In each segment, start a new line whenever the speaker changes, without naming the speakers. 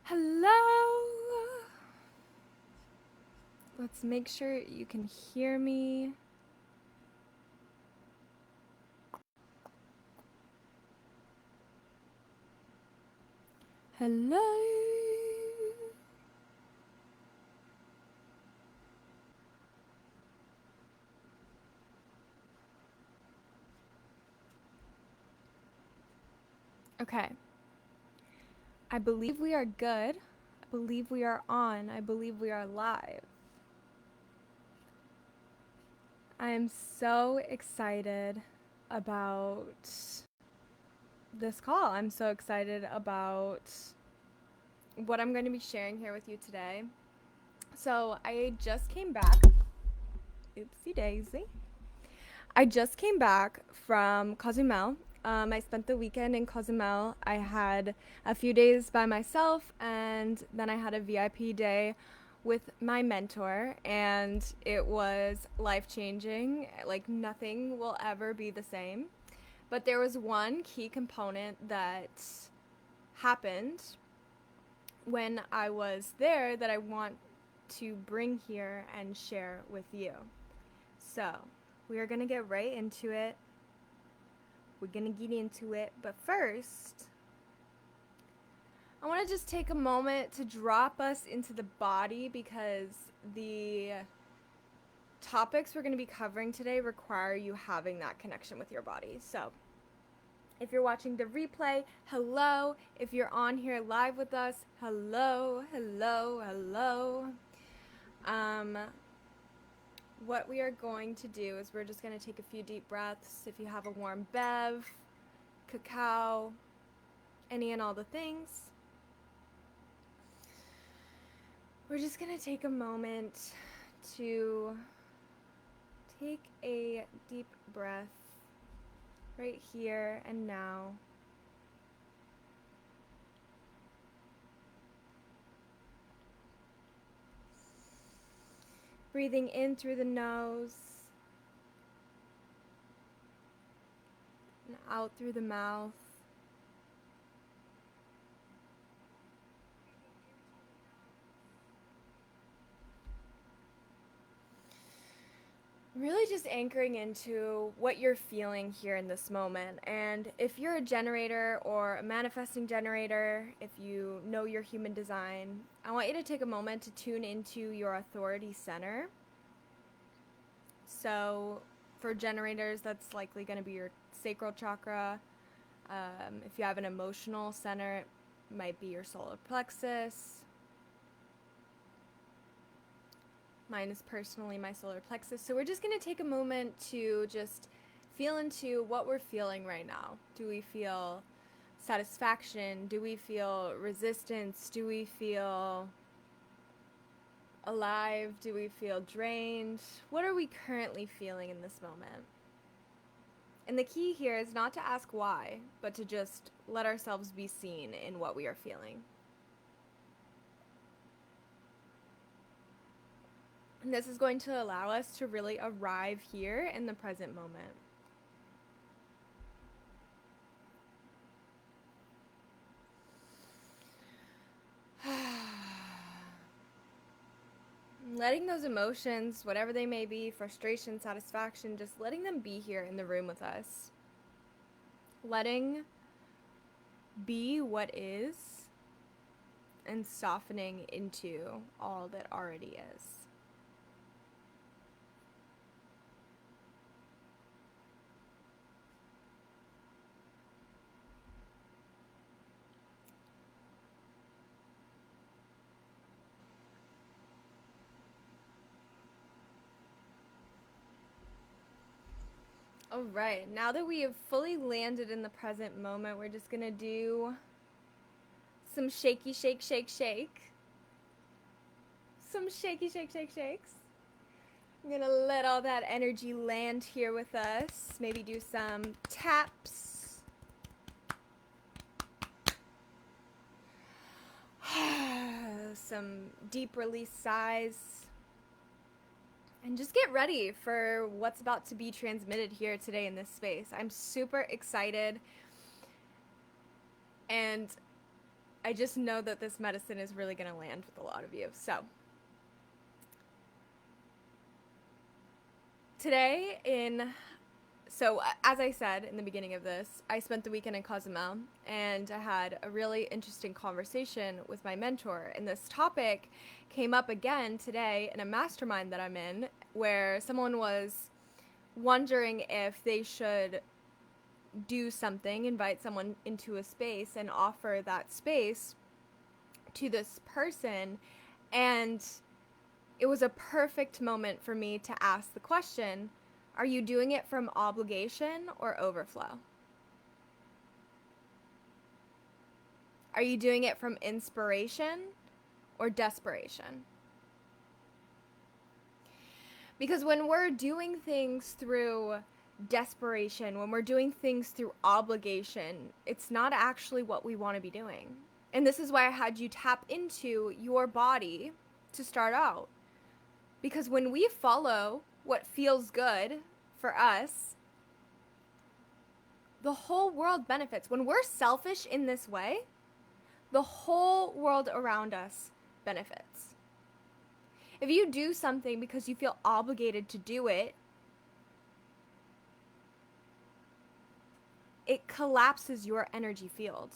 Hello. Let's make sure you can hear me. Hello. Okay. I believe we are good. I believe we are on. I believe we are live. I am so excited about this call. I'm so excited about what I'm going to be sharing here with you today. So, I just came back. Oopsie daisy. I just came back from Cozumel. I spent the weekend in Cozumel. I had a few days by myself, and then I had a VIP day with my mentor, and it was life changing. Like, nothing will ever be the same. But there was one key component that happened when I was there that I want to bring here and share with you. So, we are going to get right into it. We're going to get into it. But first, I want to just take a moment to drop us into the body because the topics we're going to be covering today require you having that connection with your body. So, if you're watching the replay, hello. If you're on here live with us, hello, hello, hello. What we are going to do is we're just going to take a few deep breaths. If you have a warm bev, cacao, any and all the things, we're just going to take a moment to take a deep breath right here and now. Breathing in through the nose and out through the mouth. Really just anchoring into what you're feeling here in this moment. And if you're a generator or a manifesting generator, if you know your human design, I want you to take a moment to tune into your authority center. So for generators, that's likely going to be your sacral chakra. If you have an emotional center, it might be your solar plexus. Mine is personally my solar plexus. So we're just going to take a moment to just feel into what we're feeling right now. Do we feel satisfaction? Do we feel resistance? Do we feel alive? Do we feel drained? What are we currently feeling in this moment? And the key here is not to ask why, but to just let ourselves be seen in what we are feeling. And this is going to allow us to really arrive here in the present moment. Letting those emotions, whatever they may be, frustration, satisfaction, just letting them be here in the room with us. Letting be what is and softening into all that already is. All right, now that we have fully landed in the present moment, we're just gonna do some shaky shake, shake, shake. Some shaky shake, shake, shakes. I'm gonna let all that energy land here with us. Maybe do some taps. Some deep release sighs. And just get ready for what's about to be transmitted here today in this space. I'm super excited. And I just know that this medicine is really going to land with a lot of you. So today as I said in the beginning of this, I spent the weekend in Cozumel, and I had a really interesting conversation with my mentor. And this topic came up again today in a mastermind that I'm in, where someone was wondering if they should do something, invite someone into a space and offer that space to this person. And it was a perfect moment for me to ask the question, are you doing it from obligation or overflow? Are you doing it from inspiration or desperation? Because when we're doing things through desperation, when we're doing things through obligation, it's not actually what we want to be doing. And this is why I had you tap into your body to start out. Because when we follow what feels good for us, the whole world benefits. When we're selfish in this way, the whole world around us benefits. If you do something because you feel obligated to do it, it collapses your energy field.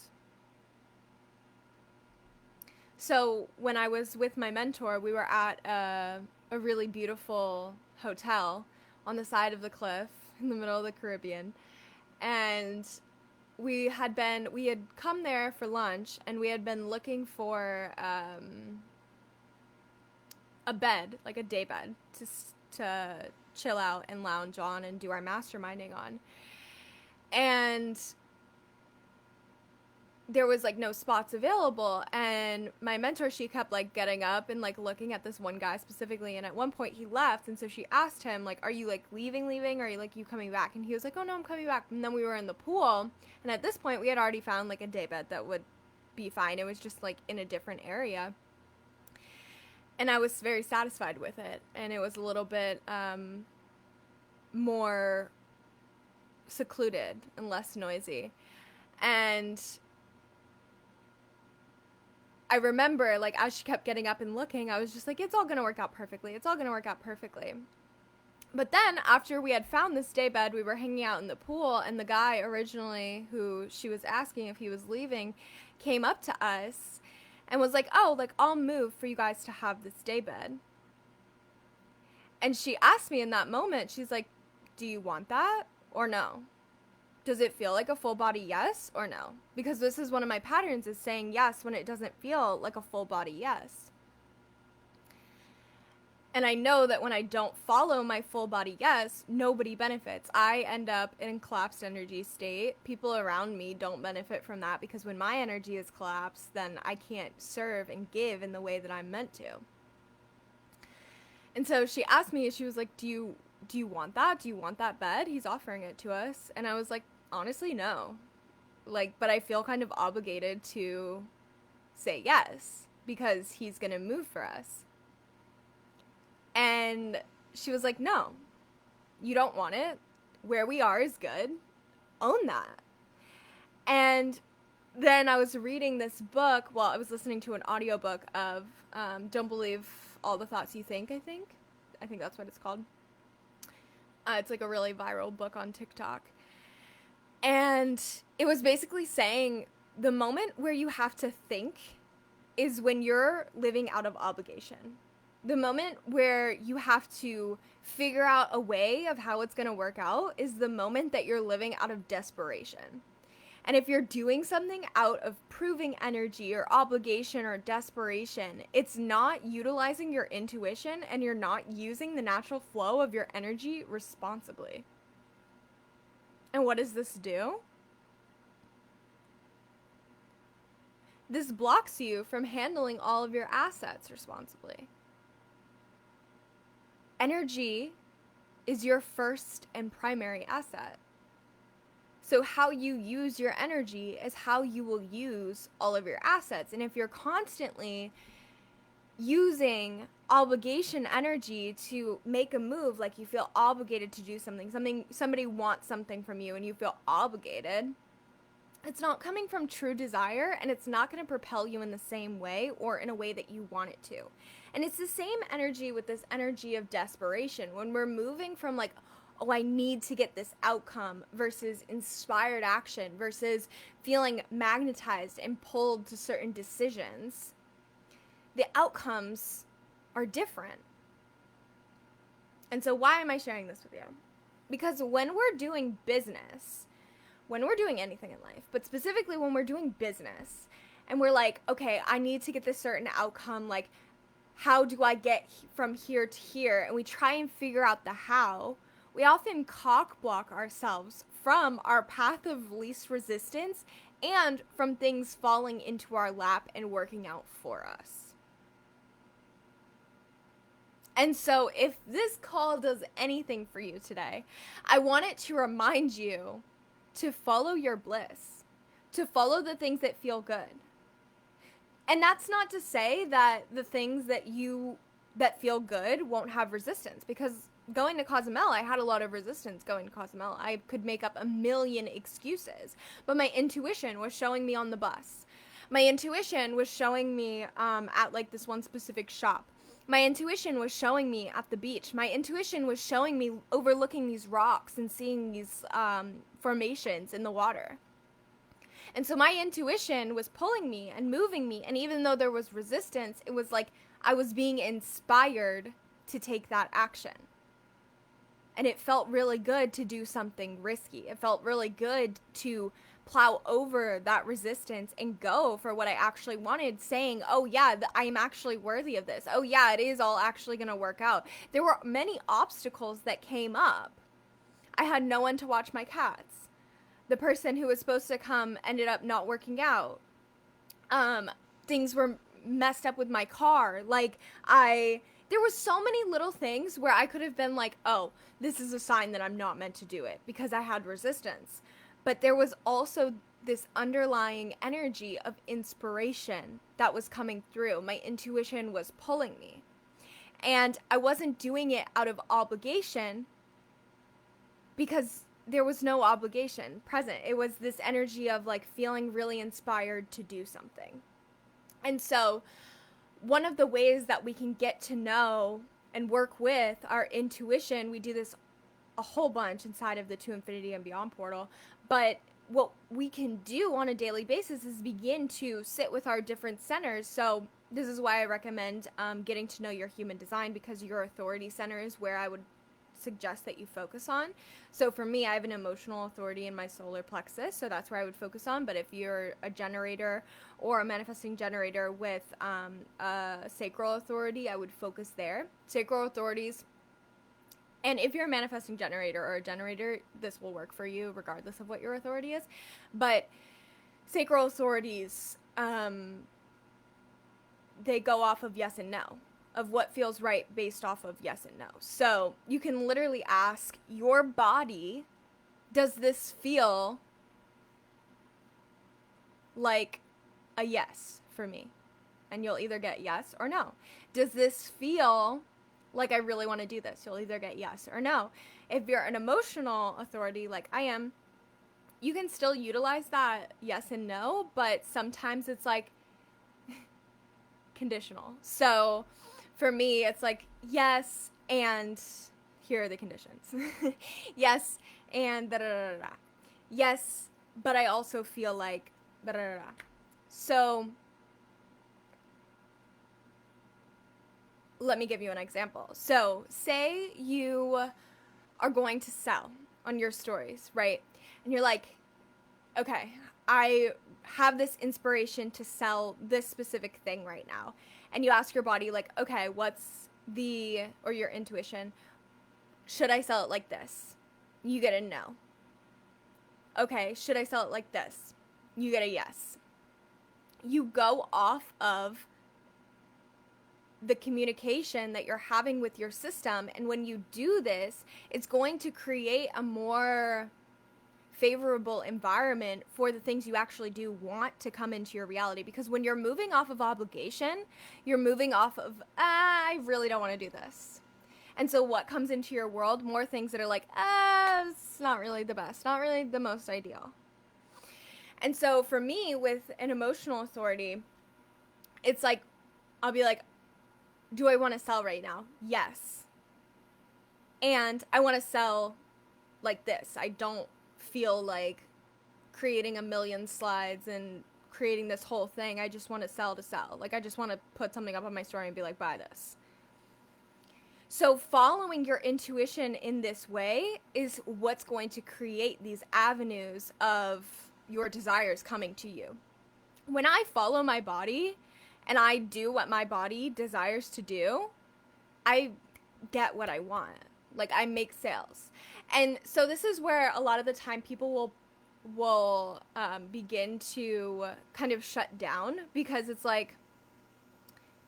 So when I was with my mentor, we were at a really beautiful hotel on the side of the cliff in the middle of the Caribbean. And we had come there for lunch, and we had been looking for a bed, like a day bed, to chill out and lounge on and do our masterminding on. And there was like no spots available, and my mentor, she kept like getting up and like looking at this one guy specifically, and at one point he left, and so she asked him like, are you like leaving, or are you like, you coming back? And he was like, oh no, I'm coming back. And then we were in the pool, and at this point we had already found like a day bed that would be fine. It was just like in a different area, and I was very satisfied with it, and it was a little bit more secluded and less noisy. And I remember, like, as she kept getting up and looking, I was just like, it's all going to work out perfectly. It's all going to work out perfectly. But then, after we had found this daybed, we were hanging out in the pool, and the guy originally, who she was asking if he was leaving, came up to us and was like, oh, like, I'll move for you guys to have this daybed. And she asked me in that moment, she's like, do you want that or no? Does it feel like a full body yes or no? Because this is one of my patterns, is saying yes when it doesn't feel like a full body yes. And I know that when I don't follow my full body yes, nobody benefits. I end up in collapsed energy state. People around me don't benefit from that, because when my energy is collapsed, then I can't serve and give in the way that I'm meant to. And so she asked me, she was like, do you want that? Do you want that bed? He's offering it to us. And I was like, honestly, no. Like, but I feel kind of obligated to say yes, because he's going to move for us. And she was like, no, you don't want it. Where we are is good. Own that. And then I was reading this book, well, I was listening to an audiobook of Don't Believe All the Thoughts You Think, I think that's what it's called. It's like a really viral book on TikTok. And it was basically saying the moment where you have to think is when you're living out of obligation. The moment where you have to figure out a way of how it's going to work out is the moment that you're living out of desperation. And if you're doing something out of proving energy or obligation or desperation, it's not utilizing your intuition, and you're not using the natural flow of your energy responsibly. And what does this do? This blocks you from handling all of your assets responsibly. Energy is your first and primary asset. So how you use your energy is how you will use all of your assets. And if you're constantly using obligation energy to make a move, like you feel obligated to do something, somebody wants something from you and you feel obligated, it's not coming from true desire, and it's not going to propel you in the same way or in a way that you want it to. And it's the same energy with this energy of desperation. When we're moving from like, oh, I need to get this outcome versus inspired action versus feeling magnetized and pulled to certain decisions, the outcomes are different. And so why am I sharing this with you? Because when we're doing business, when we're doing anything in life, but specifically when we're doing business, and we're like, okay, I need to get this certain outcome, like, how do I get from here to here? And we try and figure out the how. We often cock block ourselves from our path of least resistance and from things falling into our lap and working out for us. And so if this call does anything for you today, I want it to remind you to follow your bliss, to follow the things that feel good. And that's not to say that the things that feel good won't have resistance, because going to Cozumel, I had a lot of resistance going to Cozumel. I could make up a million excuses, but my intuition was showing me on the bus. My intuition was showing me at like this one specific shop. My intuition was showing me at the beach. My intuition was showing me overlooking these rocks and seeing these formations in the water. And so my intuition was pulling me and moving me. And even though there was resistance, it was like I was being inspired to take that action. And it felt really good to do something risky. It felt really good to plow over that resistance and go for what I actually wanted, saying, oh yeah, I am actually worthy of this. Oh yeah, it is all actually going to work out. There were many obstacles that came up. I had no one to watch my cats. The person who was supposed to come ended up not working out. Things were messed up with my car. There was so many little things where I could have been like, oh, this is a sign that I'm not meant to do it because I had resistance. But there was also this underlying energy of inspiration that was coming through. My intuition was pulling me. And I wasn't doing it out of obligation because there was no obligation present. It was this energy of like feeling really inspired to do something. And so one of the ways that we can get to know and work with our intuition, we do this a whole bunch inside of the To Infinity and Beyond portal, but what we can do on a daily basis is begin to sit with our different centers. So this is why I recommend getting to know your human design, because your authority center is where I would suggest that you focus on. So for me, I have an emotional authority in my solar plexus, so that's where I would focus on. But if you're a generator or a manifesting generator with a sacral authority, I would focus there. Sacral authorities. And if you're a manifesting generator or a generator, this will work for you regardless of what your authority is. But sacral authorities, they go off of yes and no, of what feels right based off of yes and no. So you can literally ask your body, does this feel like a yes for me? And you'll either get yes or no. Does this feel like I really want to do this? You'll either get yes or no. If you're an emotional authority like I am, you can still utilize that yes and no, but sometimes it's like conditional. So for me, it's like yes, and here are the conditions. Yes, and da da da da. Yes, but I also feel like da da da da. So let me give you an example. So say you are going to sell on your stories, right? And you're like, okay, I have this inspiration to sell this specific thing right now. And you ask your body like, okay, or your intuition, should I sell it like this? You get a no. Okay, should I sell it like this? You get a yes. You go off of the communication that you're having with your system. And when you do this, it's going to create a more favorable environment for the things you actually do want to come into your reality. Because when you're moving off of obligation, you're moving off of, I really don't want to do this. And so what comes into your world? More things that are like, it's not really the best, not really the most ideal. And so for me, with an emotional authority, it's like, I'll be like, do I want to sell right now? Yes. And I want to sell like this. I don't feel like creating a million slides and creating this whole thing. I just want to sell to sell. Like, I just want to put something up on my story and be like, buy this. So following your intuition in this way is what's going to create these avenues of your desires coming to you. When I follow my body and I do what my body desires to do, I get what I want. Like, I make sales. And so this is where a lot of the time people will begin to kind of shut down, because it's like,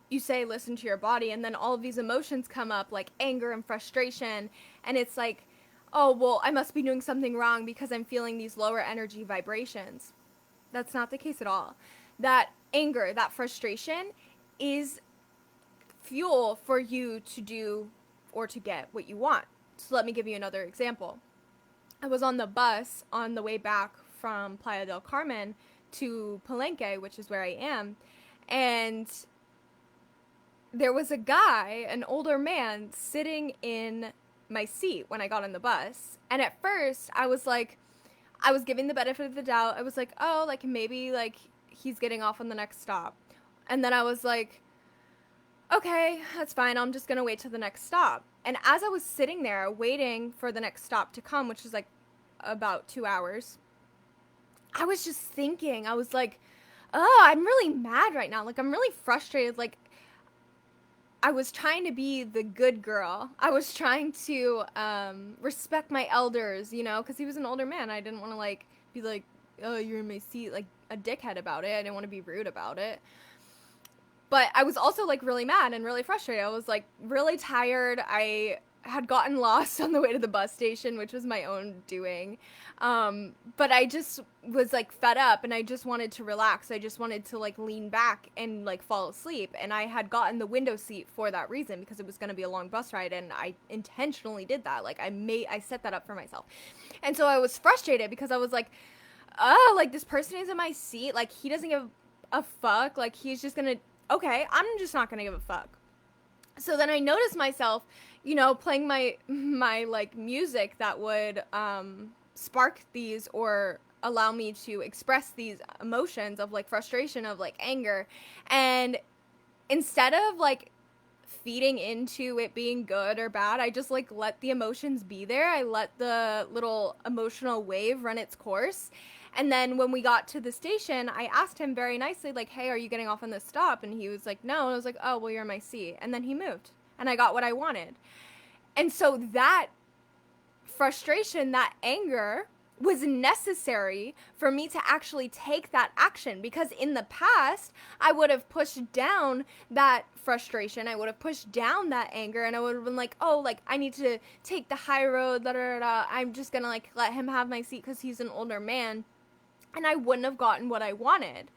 you say listen to your body, and then all of these emotions come up, like anger and frustration, and it's like, oh, well, I must be doing something wrong because I'm feeling these lower energy vibrations. That's not the case at all. That anger, that frustration is fuel for you to do or to get what you want. So let me give you another example. I was on the bus on the way back from Playa del Carmen to Palenque, which is where I am, and there was a guy, an older man, sitting in my seat when I got on the bus. And at first, I was giving the benefit of the doubt. I was like, oh, like, maybe, like, he's getting off on the next stop. And then I was like, okay, that's fine. I'm just going to wait till the next stop. And as I was sitting there waiting for the next stop to come, which was, like, about 2 hours, I was just thinking, I was like, oh, I'm really mad right now. Like, I'm really frustrated. Like, I was trying to be the good girl. I was trying to respect my elders, you know, because he was an older man. I didn't want to, like, be like, oh, you're in my seat, like a dickhead about it. I didn't want to be rude about it. But I was also, like, really mad and really frustrated. I was, like, really tired. I had gotten lost on the way to the bus station, which was my own doing. But I just was, like, fed up, and I just wanted to relax. I just wanted to, like, lean back and, like, fall asleep. And I had gotten the window seat for that reason, because it was going to be a long bus ride, and I intentionally did that. Like, I set that up for myself. And so I was frustrated because I was like, oh, like, this person is in my seat. Like, he doesn't give a fuck. Like, he's just going to, okay, I'm just not going to give a fuck. So then I noticed myself, you know, playing my like, music that would, spark these or allow me to express these emotions of, like, frustration, of, like, anger. And instead of, like, feeding into it being good or bad, I just, like, let the emotions be there. I let the little emotional wave run its course. And then when we got to the station, I asked him very nicely, like, hey, are you getting off on this stop? And he was like, no. And I was like, oh, well, you're in my seat. And then he moved, and I got what I wanted. And so that frustration, that anger, was necessary for me to actually take that action, because in the past I would have pushed down that frustration, I would have pushed down that anger, and I would have been like, oh, like, I need to take the high road, da, da, da. I'm just gonna, like, let him have my seat because he's an older man, and I wouldn't have gotten what I wanted.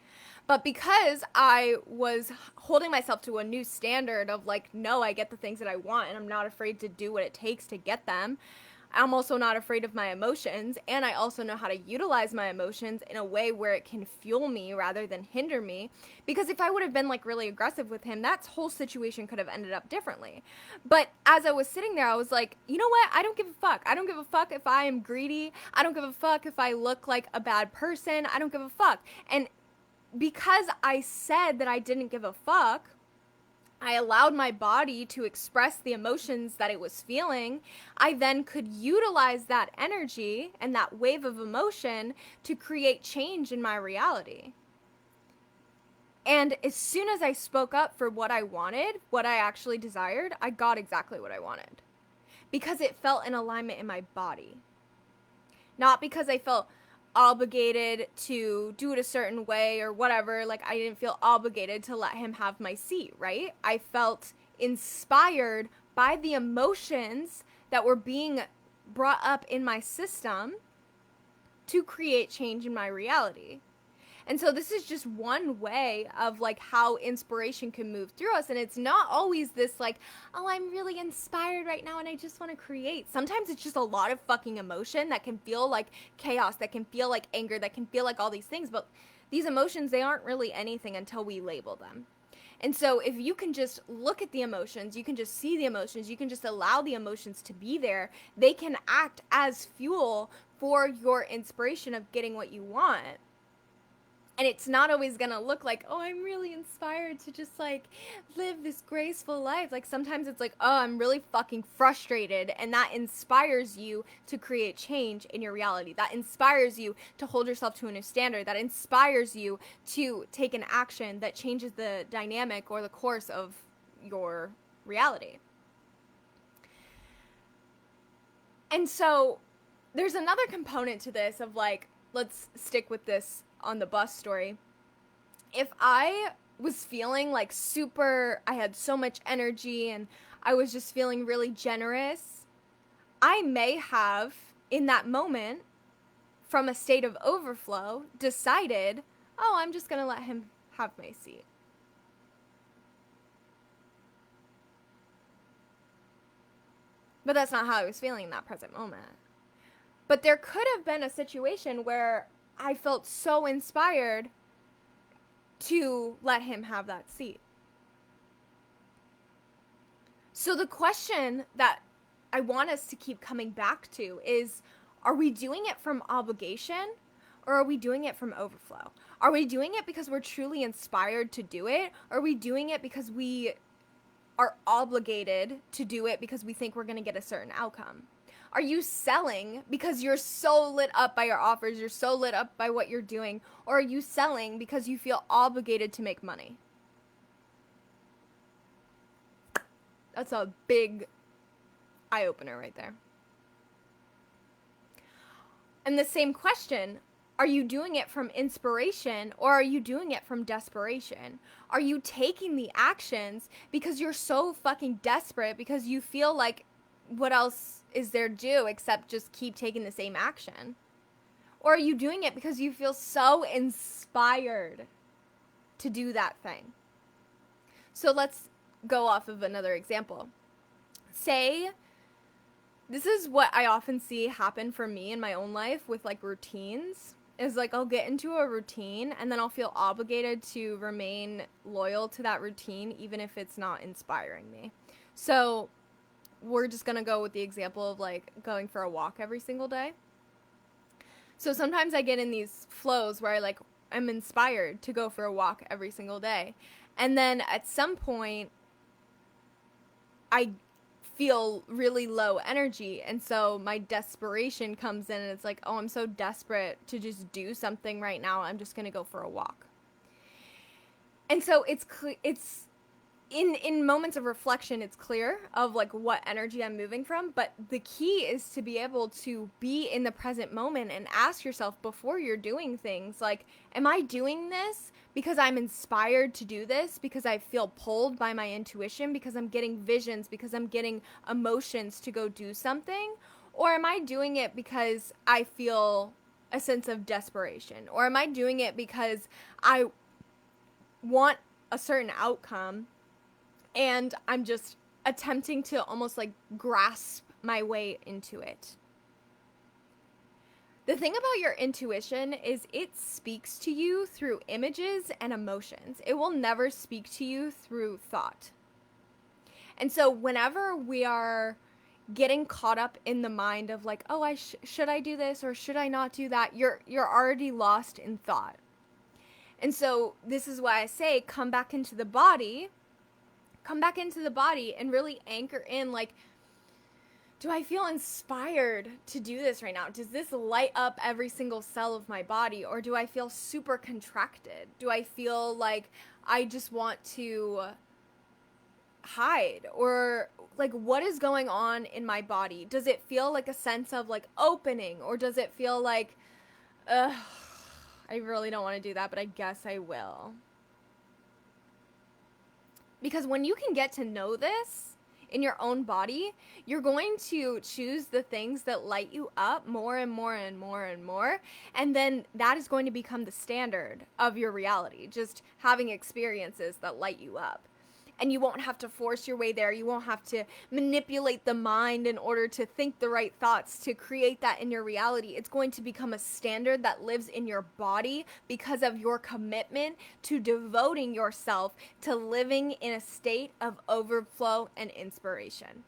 But because I was holding myself to a new standard of, like, no, I get the things that I want, and I'm not afraid to do what it takes to get them, I'm also not afraid of my emotions, and I also know how to utilize my emotions in a way where it can fuel me rather than hinder me. Because if I would have been, like, really aggressive with him, that whole situation could have ended up differently. But as I was sitting there, I was like, you know what? I don't give a fuck. I don't give a fuck if I am greedy. I don't give a fuck if I look like a bad person. I don't give a fuck. And because I said that I didn't give a fuck, I allowed my body to express the emotions that it was feeling. I then could utilize that energy and that wave of emotion to create change in my reality. And as soon as I spoke up for what I wanted, what I actually desired, I got exactly what I wanted. Because it felt in alignment in my body. Not because I felt obligated to do it a certain way or whatever. Like, I didn't feel obligated to let him have my seat, right? I felt inspired by the emotions that were being brought up in my system to create change in my reality. And so this is just one way of like how inspiration can move through us. And it's not always this like, oh, I'm really inspired right now and I just want to create. Sometimes it's just a lot of fucking emotion that can feel like chaos, that can feel like anger, that can feel like all these things. But these emotions, they aren't really anything until we label them. And so if you can just look at the emotions, you can just see the emotions, you can just allow the emotions to be there, they can act as fuel for your inspiration of getting what you want. And it's not always gonna look like, oh, I'm really inspired to just like live this graceful life. Like sometimes it's like, oh, I'm really fucking frustrated. And that inspires you to create change in your reality. That inspires you to hold yourself to a new standard. That inspires you to take an action that changes the dynamic or the course of your reality. And so there's another component to this of like, let's stick with this on the bus story. If I was feeling like I had so much energy and I was just feeling really generous, I may have, in that moment, from a state of overflow, decided, oh, I'm just going to let him have my seat. But that's not how I was feeling in that present moment. But there could have been a situation where I felt so inspired to let him have that seat. So the question that I want us to keep coming back to is, are we doing it from obligation or are we doing it from overflow? Are we doing it because we're truly inspired to do it? Or are we doing it because we are obligated to do it because we think we're going to get a certain outcome? Are you selling because you're so lit up by your offers, you're so lit up by what you're doing, or are you selling because you feel obligated to make money? That's a big eye-opener right there. And the same question, are you doing it from inspiration or are you doing it from desperation? Are you taking the actions because you're so fucking desperate because you feel like what else is there to do except just keep taking the same action? Or are you doing it because you feel so inspired to do that thing? So let's go off of another example. Say, this is what I often see happen for me in my own life with like routines, is like I'll get into a routine and then I'll feel obligated to remain loyal to that routine even if it's not inspiring me. So we're just going to go with the example of like going for a walk every single day. So sometimes I get in these flows where I'm inspired to go for a walk every single day. And then at some point I feel really low energy. And so my desperation comes in and it's like, oh, I'm so desperate to just do something right now. I'm just going to go for a walk. And so it's in moments of reflection, it's clear of like what energy I'm moving from, but the key is to be able to be in the present moment and ask yourself before you're doing things like, am I doing this because I'm inspired to do this, because I feel pulled by my intuition, because I'm getting visions, because I'm getting emotions to go do something? Or am I doing it because I feel a sense of desperation? Or am I doing it because I want a certain outcome and I'm just attempting to almost like grasp my way into it? The thing about your intuition is it speaks to you through images and emotions. It will never speak to you through thought. And so whenever we are getting caught up in the mind of like, oh, should I do this or should I not do that? You're already lost in thought. And so this is why I say come back into the body and really anchor in like, do I feel inspired to do this right now? Does this light up every single cell of my body? Or do I feel super contracted? Do I feel like I just want to hide? Or like, what is going on in my body? Does it feel like a sense of like opening? Or does it feel like, I really don't want to do that, but I guess I will? Because when you can get to know this, in your own body, you're going to choose the things that light you up more and more and more and more. And then that is going to become the standard of your reality, just having experiences that light you up. And you won't have to force your way there. You won't have to manipulate the mind in order to think the right thoughts to create that in your reality. It's going to become a standard that lives in your body because of your commitment to devoting yourself to living in a state of overflow and inspiration.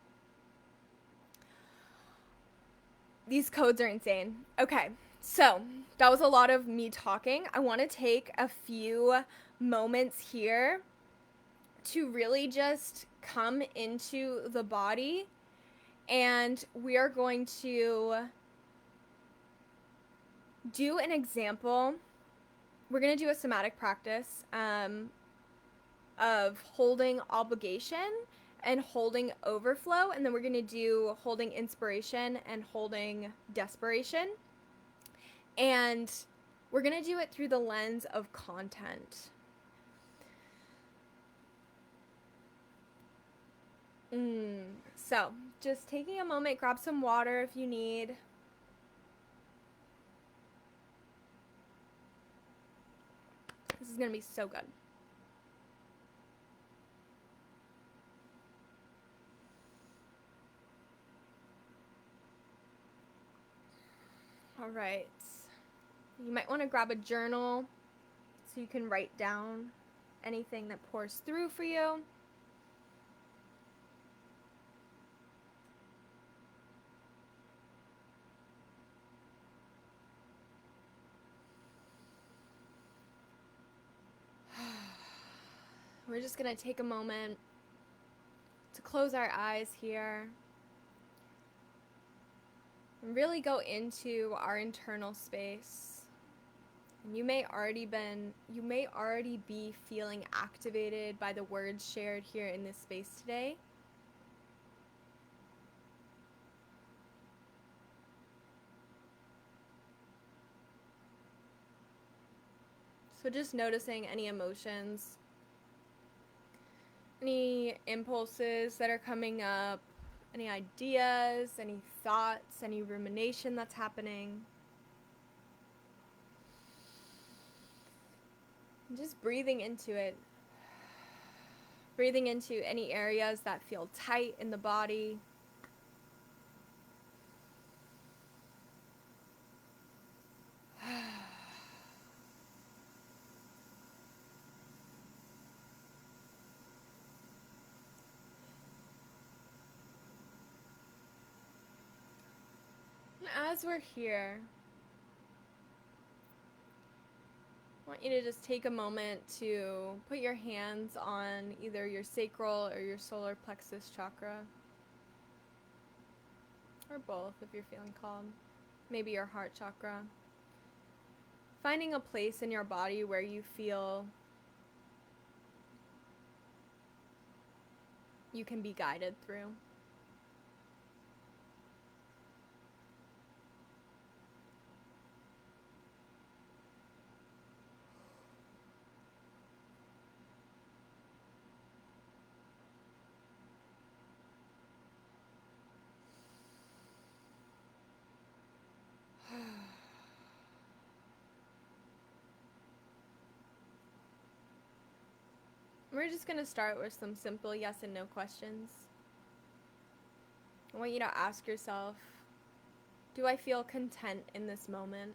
These codes are insane. Okay, so that was a lot of me talking. I want to take a few moments here to really just come into the body, and we are going to do an example. We're going to do a somatic practice of holding obligation and holding overflow, and then we're going to do holding inspiration and holding desperation, and we're going to do it through the lens of content. So, just taking a moment, grab some water if you need. This is going to be so good. All right. You might want to grab a journal so you can write down anything that pours through for you. We're just going to take a moment to close our eyes here and really go into our internal space. And you may already be feeling activated by the words shared here in this space today. So just noticing any emotions, any impulses that are coming up, any ideas, any thoughts, any rumination that's happening. And just breathing into it. Breathing into any areas that feel tight in the body. As we're here, I want you to just take a moment to put your hands on either your sacral or your solar plexus chakra, or both if you're feeling called. Maybe your heart chakra. Finding a place in your body where you feel you can be guided through. We're just going to start with some simple yes and no questions. I want you to ask yourself, do I feel content in this moment?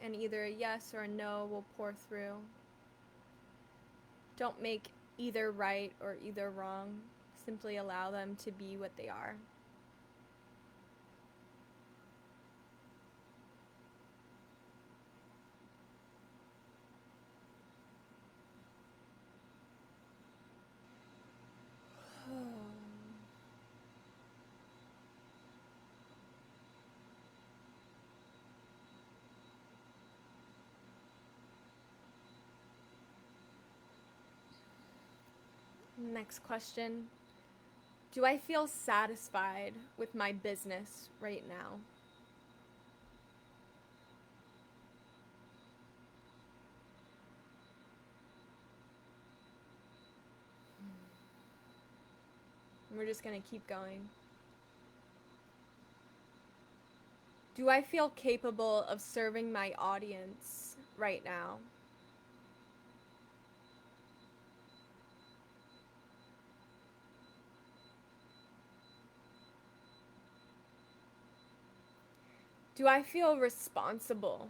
And either a yes or a no will pour through. Don't make either right or either wrong. Simply allow them to be what they are. Next question. Do I feel satisfied with my business right now? We're just going to keep going. Do I feel capable of serving my audience right now? Do I feel responsible?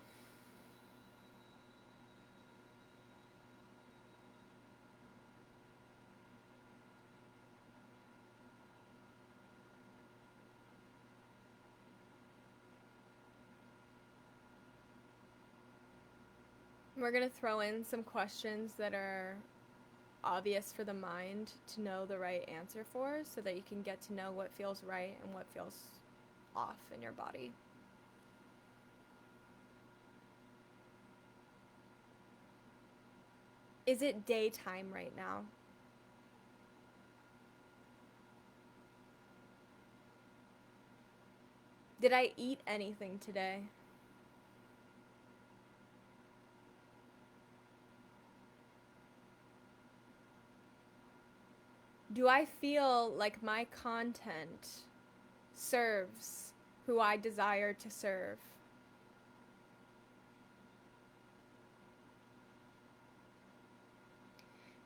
We're going to throw in some questions that are obvious for the mind to know the right answer for, so that you can get to know what feels right and what feels off in your body. Is it daytime right now? Did I eat anything today? Do I feel like my content serves who I desire to serve?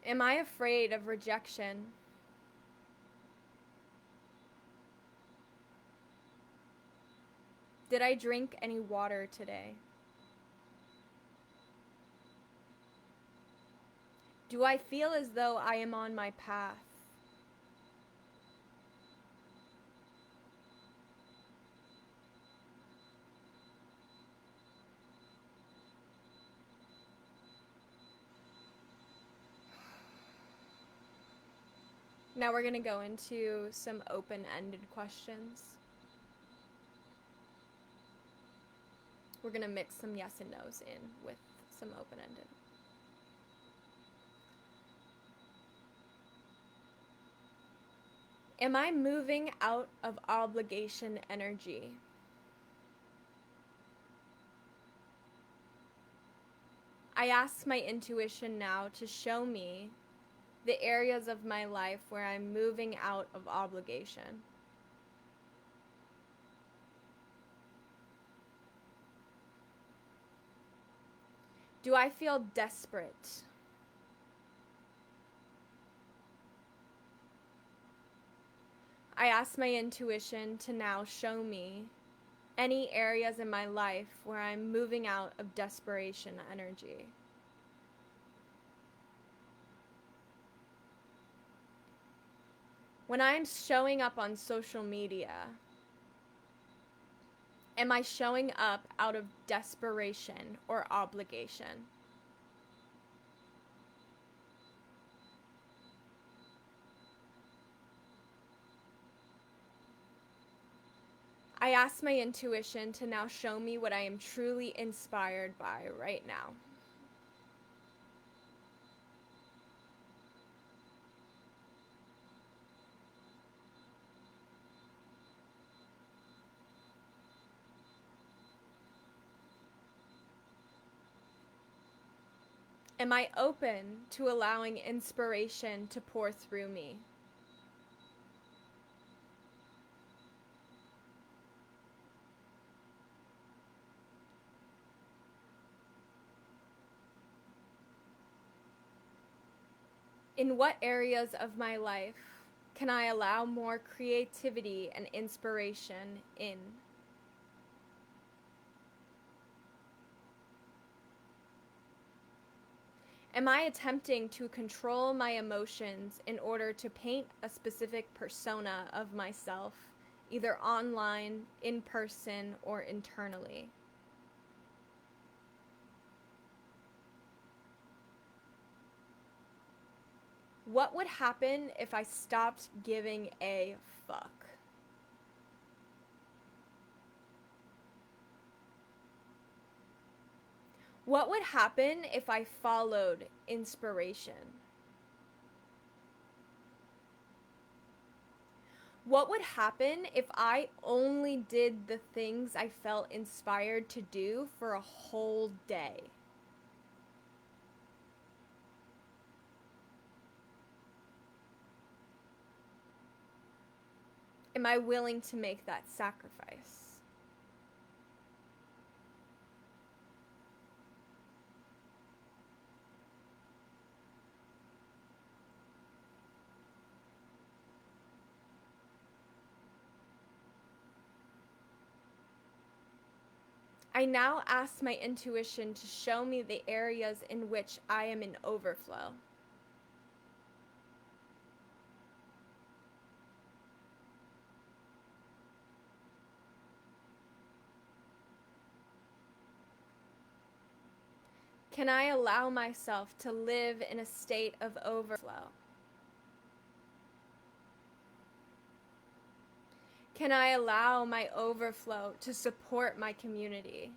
Am I afraid of rejection? Did I drink any water today? Do I feel as though I am on my path? Now we're going to go into some open-ended questions. We're going to mix some yes and no's in with some open-ended. Am I moving out of obligation energy? I ask my intuition now to show me the areas of my life where I'm moving out of obligation. Do I feel desperate? I ask my intuition to now show me any areas in my life where I'm moving out of desperation energy. When I'm showing up on social media, am I showing up out of desperation or obligation? I ask my intuition to now show me what I am truly inspired by right now. Am I open to allowing inspiration to pour through me? In what areas of my life can I allow more creativity and inspiration in? Am I attempting to control my emotions in order to paint a specific persona of myself, either online, in person, or internally? What would happen if I stopped giving a fuck? What would happen if I followed inspiration? What would happen if I only did the things I felt inspired to do for a whole day? Am I willing to make that sacrifice? I now ask my intuition to show me the areas in which I am in overflow. Can I allow myself to live in a state of overflow? Can I allow my overflow to support my community?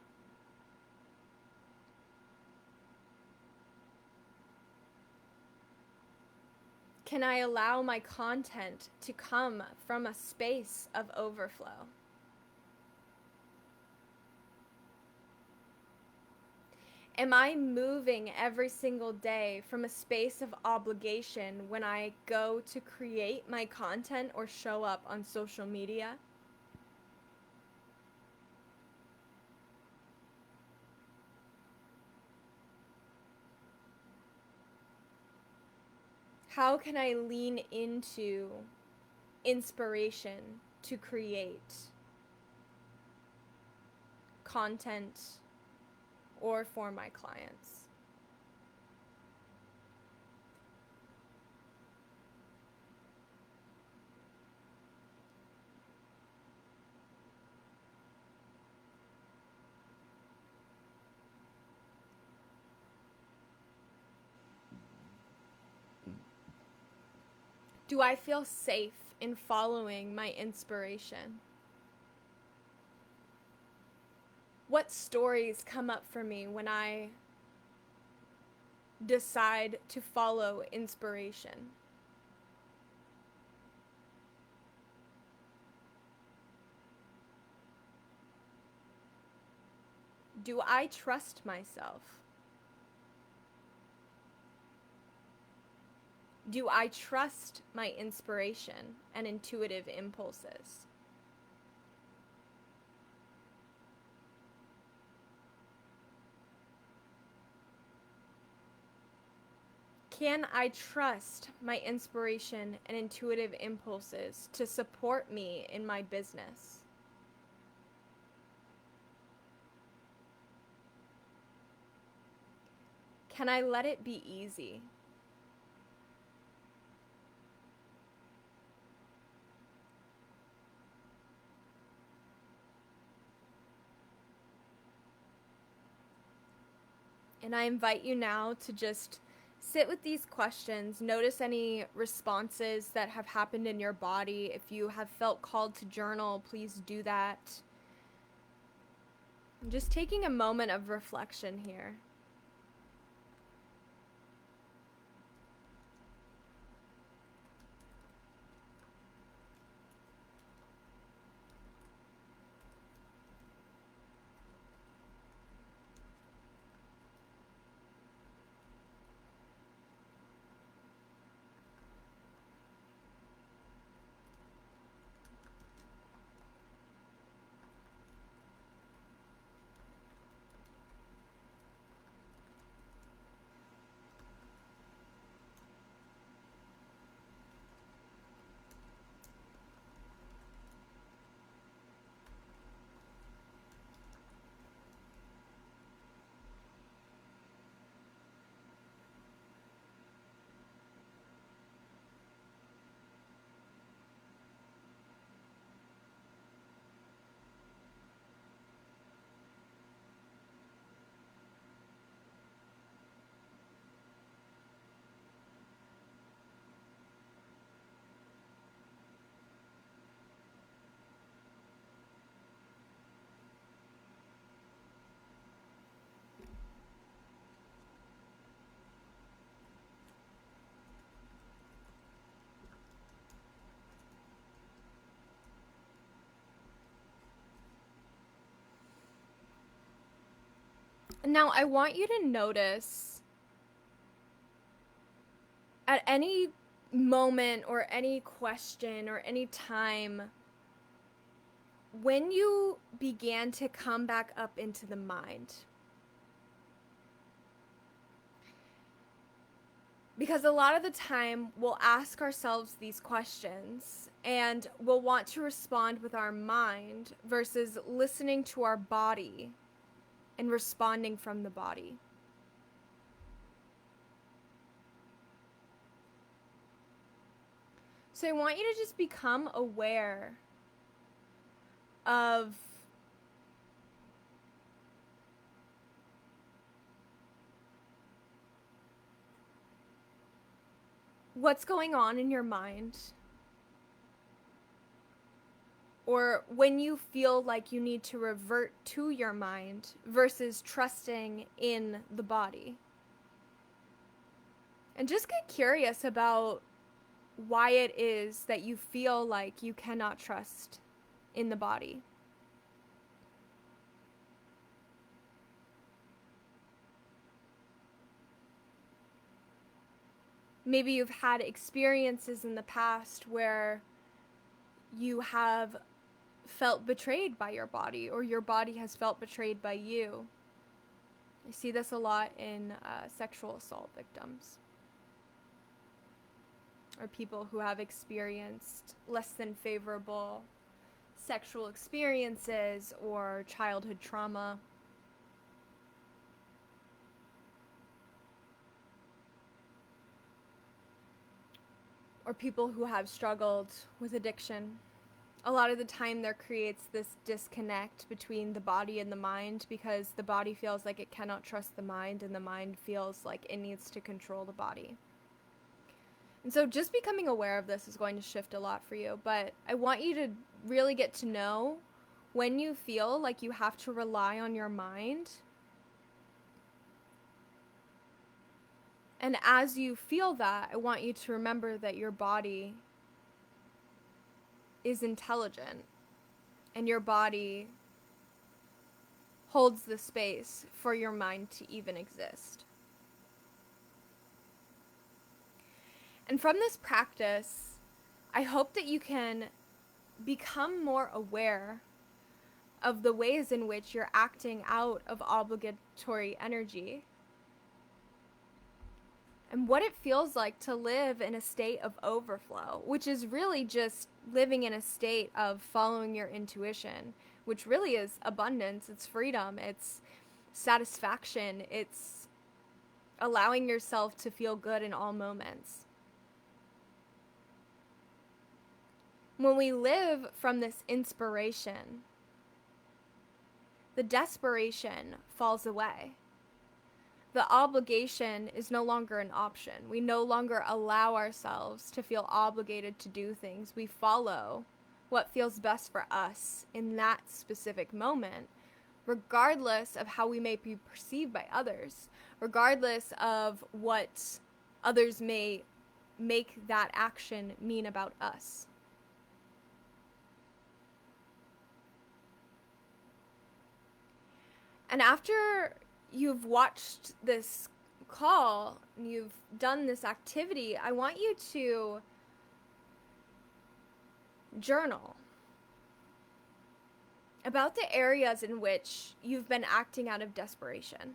Can I allow my content to come from a space of overflow? Am I moving every single day from a space of obligation when I go to create my content or show up on social media? How can I lean into inspiration to create content or for my clients? Do I feel safe in following my inspiration? What stories come up for me when I decide to follow inspiration? Do I trust myself? Do I trust my inspiration and intuitive impulses? Can I trust my inspiration and intuitive impulses to support me in my business? Can I let it be easy? And I invite you now to just sit with these questions. Notice any responses that have happened in your body. If you have felt called to journal, please do that. I'm just taking a moment of reflection here. Now, I want you to notice at any moment or any question or any time when you began to come back up into the mind, because a lot of the time we'll ask ourselves these questions and we'll want to respond with our mind versus listening to our body and responding from the body. So I want you to just become aware of what's going on in your mind, or when you feel like you need to revert to your mind versus trusting in the body. And just get curious about why it is that you feel like you cannot trust in the body. Maybe you've had experiences in the past where you have felt betrayed by your body, or your body has felt betrayed by you. I see this a lot in sexual assault victims, or people who have experienced less than favorable sexual experiences or childhood trauma. Or people who have struggled with addiction. A lot of the time there creates this disconnect between the body and the mind, because the body feels like it cannot trust the mind, and the mind feels like it needs to control the body. And so just becoming aware of this is going to shift a lot for you. But I want you to really get to know when you feel like you have to rely on your mind. And as you feel that, I want you to remember that your body is intelligent, and your body holds the space for your mind to even exist. And from this practice, I hope that you can become more aware of the ways in which you're acting out of obligatory energy, and what it feels like to live in a state of overflow, which is really just living in a state of following your intuition, which really is abundance, it's freedom, it's satisfaction, it's allowing yourself to feel good in all moments. When we live from this inspiration, the desperation falls away. The obligation is no longer an option. We no longer allow ourselves to feel obligated to do things. We follow what feels best for us in that specific moment, regardless of how we may be perceived by others, regardless of what others may make that action mean about us. And after you've watched this call and you've done this activity, I want you to journal about the areas in which you've been acting out of desperation.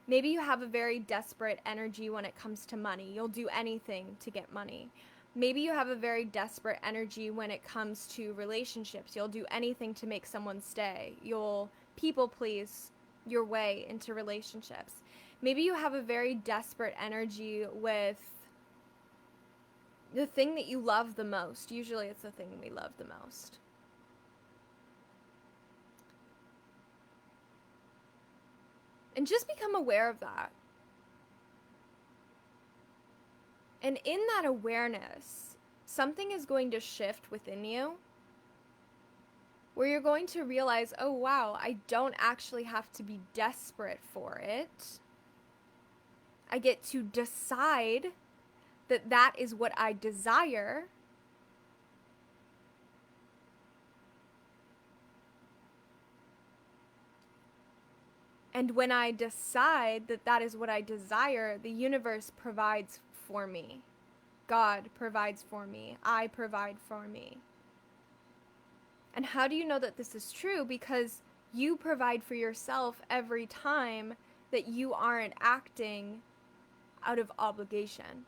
Maybe you have a very desperate energy when it comes to money. You'll do anything to get money. Maybe you have a very desperate energy when it comes to relationships. You'll do anything to make someone stay. You'll people please your way into relationships. Maybe you have a very desperate energy with the thing that you love the most. Usually it's the thing we love the most. And just become aware of that. And in that awareness, something is going to shift within you, where you're going to realize, oh wow, I don't actually have to be desperate for it. I get to decide that that is what I desire. And when I decide that that is what I desire, the universe provides for me. God provides for me. I provide for me. And how do you know that this is true? Because you provide for yourself every time that you aren't acting out of obligation.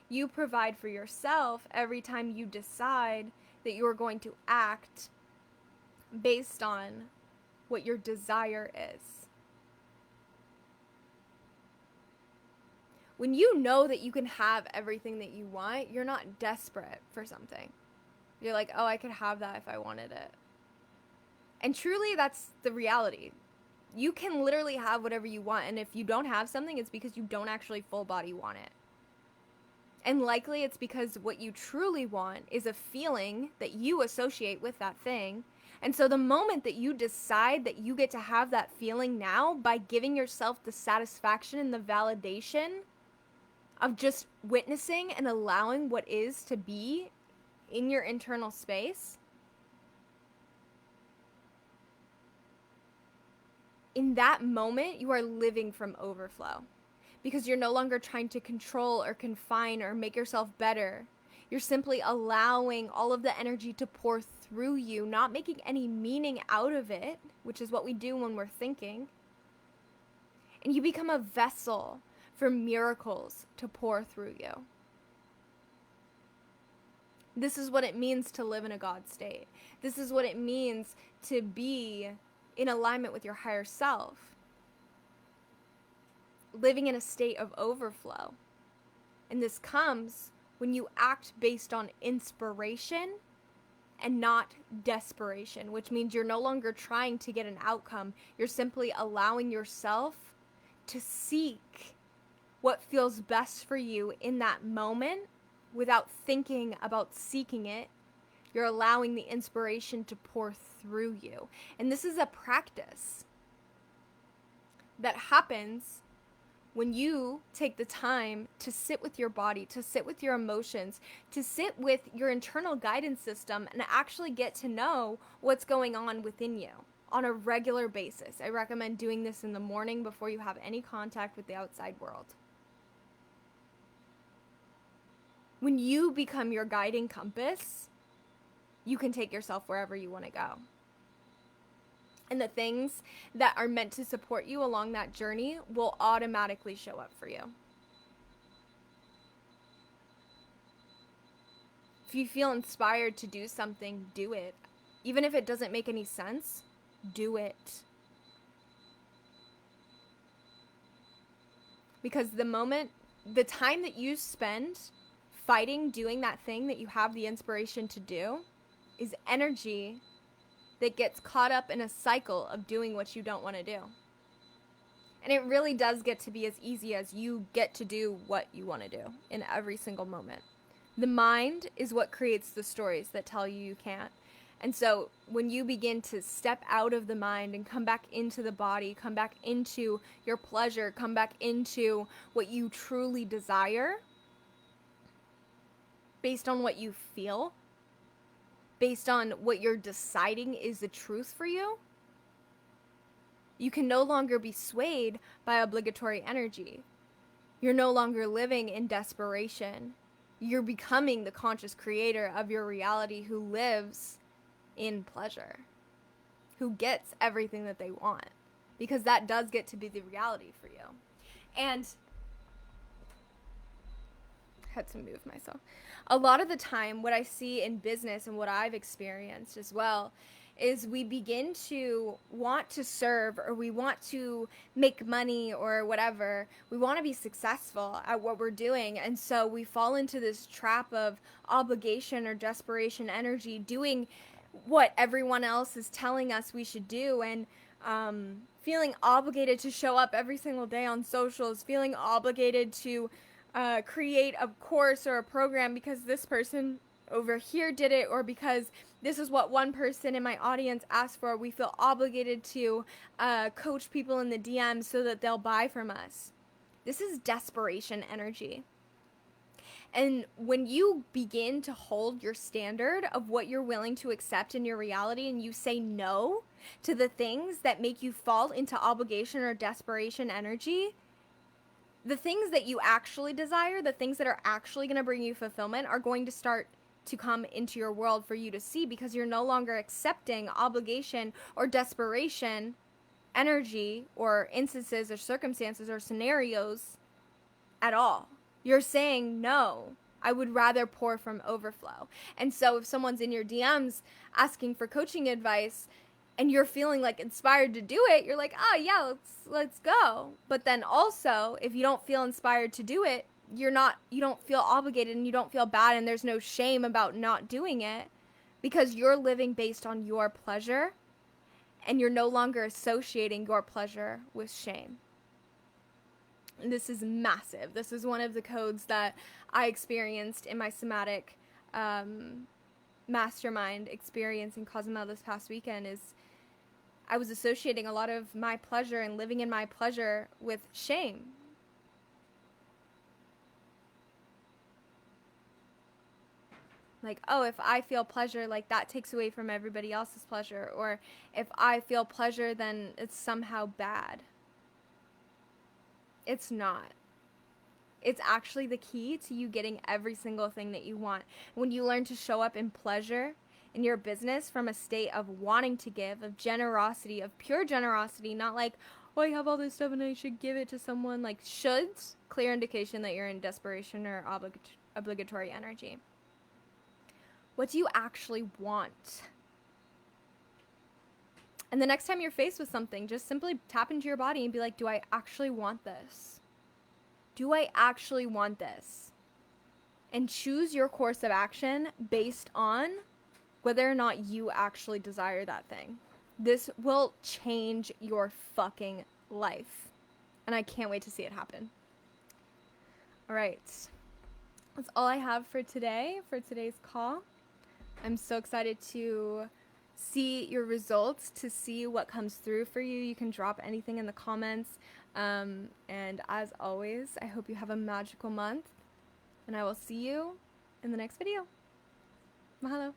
You provide for yourself every time you decide that you are going to act based on what your desire is. When you know that you can have everything that you want, you're not desperate for something. You're like, oh, I could have that if I wanted it. And truly, that's the reality. You can literally have whatever you want, and if you don't have something, it's because you don't actually full body want it. And likely it's because what you truly want is a feeling that you associate with that thing. And so the moment that you decide that you get to have that feeling now by giving yourself the satisfaction and the validation of just witnessing and allowing what is to be in your internal space, in that moment, you are living from overflow. Because you're no longer trying to control or confine or make yourself better. You're simply allowing all of the energy to pour through you, not making any meaning out of it, which is what we do when we're thinking. And you become a vessel for miracles to pour through you. This is what it means to live in a God state. This is what it means to be in alignment with your higher self. Living in a state of overflow. And this comes when you act based on inspiration and not desperation, which means you're no longer trying to get an outcome. You're simply allowing yourself to seek what feels best for you in that moment without thinking about seeking it. You're allowing the inspiration to pour through you. And this is a practice that happens when you take the time to sit with your body, to sit with your emotions, to sit with your internal guidance system and actually get to know what's going on within you on a regular basis. I recommend doing this in the morning before you have any contact with the outside world. When you become your guiding compass, you can take yourself wherever you want to go. And the things that are meant to support you along that journey will automatically show up for you. If you feel inspired to do something, do it. Even if it doesn't make any sense, do it. Because the time that you spend fighting doing that thing that you have the inspiration to do is energy that gets caught up in a cycle of doing what you don't want to do. And it really does get to be as easy as you get to do what you want to do in every single moment. The mind is what creates the stories that tell you you can't. And so when you begin to step out of the mind and come back into the body, come back into your pleasure, come back into what you truly desire, based on what you feel, based on what you're deciding is the truth for you, you can no longer be swayed by obligatory energy. You're no longer living in desperation. You're becoming the conscious creator of your reality who lives in pleasure, who gets everything that they want, because that does get to be the reality for you. And I had to move myself. A lot of the time, what I see in business and what I've experienced as well is we begin to want to serve, or we want to make money or whatever. We want to be successful at what we're doing. And so we fall into this trap of obligation or desperation energy, doing what everyone else is telling us we should do, and feeling obligated to show up every single day on socials, feeling obligated to create a course or a program because this person over here did it, or because this is what one person in my audience asked for. We feel obligated to coach people in the DMs so that they'll buy from us. This is desperation energy. And when you begin to hold your standard of what you're willing to accept in your reality, and you say no to the things that make you fall into obligation or desperation energy, the things that you actually desire, the things that are actually going to bring you fulfillment, are going to start to come into your world for you to see, because you're no longer accepting obligation or desperation energy or instances or circumstances or scenarios at all. You're saying, no, I would rather pour from overflow. And so if someone's in your DMs asking for coaching advice and you're feeling like inspired to do it, you're like, oh yeah, let's go. But then also, if you don't feel inspired to do it, you don't feel obligated and you don't feel bad, and there's no shame about not doing it, because you're living based on your pleasure and you're no longer associating your pleasure with shame. And this is massive. This is one of the codes that I experienced in my somatic mastermind experience in Cozumel this past weekend. Is I was associating a lot of my pleasure and living in my pleasure with shame. Like, oh, if I feel pleasure, like that takes away from everybody else's pleasure. Or if I feel pleasure, then it's somehow bad. It's not. It's actually the key to you getting every single thing that you want. When you learn to show up in pleasure in your business from a state of wanting to give, of generosity, of pure generosity, not like, oh, I have all this stuff and I should give it to someone. Like, shoulds, clear indication that you're in desperation or obligatory energy. What do you actually want? And the next time you're faced with something, just simply tap into your body and be like, do I actually want this? Do I actually want this? And choose your course of action based on whether or not you actually desire that thing. This will change your fucking life. And I can't wait to see it happen. All right. That's all I have for today, for today's call. I'm so excited to see your results, to see what comes through for you. You can drop anything in the comments. And as always, I hope you have a magical month. And I will see you in the next video. Mahalo.